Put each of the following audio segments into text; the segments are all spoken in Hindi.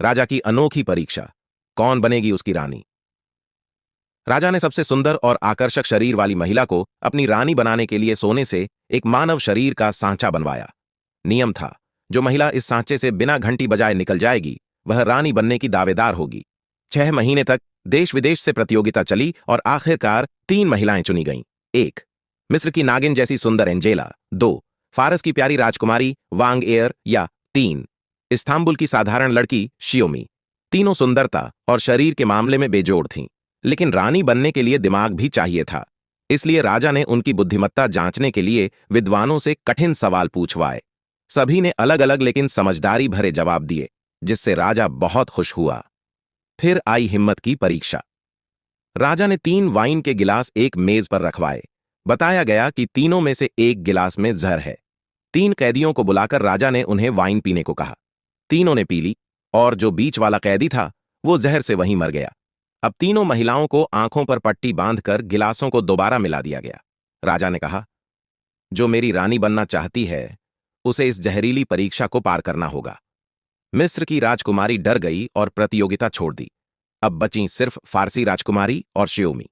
राजा की अनोखी परीक्षा, कौन बनेगी उसकी रानी। राजा ने सबसे सुंदर और आकर्षक शरीर वाली महिला को अपनी रानी बनाने के लिए सोने से एक मानव शरीर का सांचा बनवाया। नियम था, जो महिला इस सांचे से बिना घंटी बजाए निकल जाएगी, वह रानी बनने की दावेदार होगी। 6 महीने तक देश विदेश से प्रतियोगिता चली और आखिरकार 3 महिलाएं चुनी गईं। 1. मिस्र की नागिन जैसी सुंदर एंजेला। 2. फारस की प्यारी राजकुमारी वांग एयर या 3. इस्तांबुल की साधारण लड़की शियोमी। तीनों सुंदरता और शरीर के मामले में बेजोड़ थीं, लेकिन रानी बनने के लिए दिमाग भी चाहिए था। इसलिए राजा ने उनकी बुद्धिमत्ता जांचने के लिए विद्वानों से कठिन सवाल पूछवाए। सभी ने अलग अलग लेकिन समझदारी भरे जवाब दिए, जिससे राजा बहुत खुश हुआ। फिर आई हिम्मत की परीक्षा। राजा ने 3 वाइन के गिलास एक मेज पर रखवाए। बताया गया कि तीनों में से एक गिलास में जहर है। 3 कैदियों को बुलाकर राजा ने उन्हें वाइन पीने को कहा। तीनों ने पी ली और जो बीच वाला कैदी था वो जहर से वहीं मर गया। अब तीनों महिलाओं को आंखों पर पट्टी बांधकर गिलासों को दोबारा मिला दिया गया। राजा ने कहा, जो मेरी रानी बनना चाहती है उसे इस जहरीली परीक्षा को पार करना होगा। मिस्र की राजकुमारी डर गई और प्रतियोगिता छोड़ दी। अब बची सिर्फ फारसी राजकुमारी और शियोमी।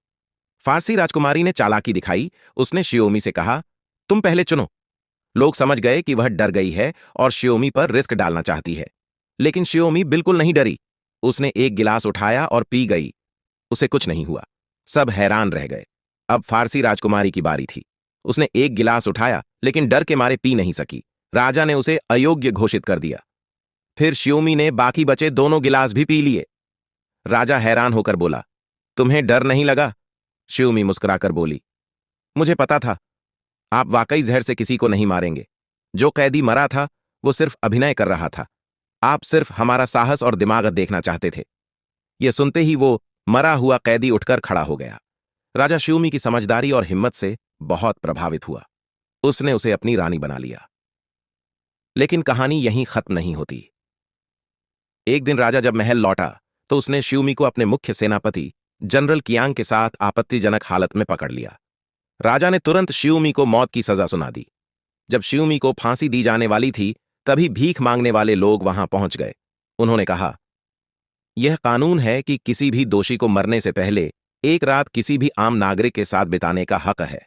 फारसी राजकुमारी ने चालाकी दिखाई। उसने शियोमी से कहा, तुम पहले चुनो। लोग समझ गए कि वह डर गई है और शियोमी पर रिस्क डालना चाहती है, लेकिन शियोमी बिल्कुल नहीं डरी। उसने एक गिलास उठाया और पी गई। उसे कुछ नहीं हुआ। सब हैरान रह गए। अब फारसी राजकुमारी की बारी थी। उसने एक गिलास उठाया, लेकिन डर के मारे पी नहीं सकी। राजा ने उसे अयोग्य घोषित कर दिया। फिर शियोमी ने बाकी बचे दोनों गिलास भी पी लिए। राजा हैरान होकर बोला, तुम्हें डर नहीं लगा? शियोमी मुस्कुराकर बोली, मुझे पता था आप वाकई जहर से किसी को नहीं मारेंगे। जो कैदी मरा था वो सिर्फ अभिनय कर रहा था। आप सिर्फ हमारा साहस और दिमाग देखना चाहते थे। यह सुनते ही वो मरा हुआ कैदी उठकर खड़ा हो गया। राजा शियोमी की समझदारी और हिम्मत से बहुत प्रभावित हुआ। उसने उसे अपनी रानी बना लिया। लेकिन कहानी यहीं खत्म नहीं होती। एक दिन राजा जब महल लौटा तो उसने शियोमी को अपने मुख्य सेनापति जनरल कियांग के साथ आपत्तिजनक हालत में पकड़ लिया। राजा ने तुरंत शियोमी को मौत की सजा सुना दी। जब शियोमी को फांसी दी जाने वाली थी, तभी भीख मांगने वाले लोग वहां पहुंच गए। उन्होंने कहा, यह कानून है कि किसी भी दोषी को मरने से पहले एक रात किसी भी आम नागरिक के साथ बिताने का हक है,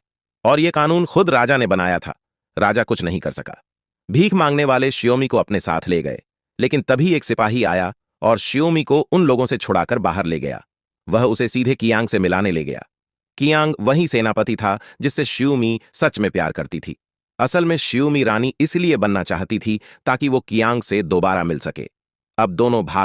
और यह कानून खुद राजा ने बनाया था। राजा कुछ नहीं कर सका। भीख मांगने वाले शियोमी को अपने साथ ले गए, लेकिन तभी एक सिपाही आया और शियोमी को उन लोगों से छुड़ाकर बाहर ले गया। वह उसे सीधे कियांग से मिलाने ले गया। कियांग वही सेनापति था जिससे शियोमी सच में प्यार करती थी। असल में शियोमी रानी इसलिए बनना चाहती थी ताकि वो कियांग से दोबारा मिल सके। अब दोनों भाग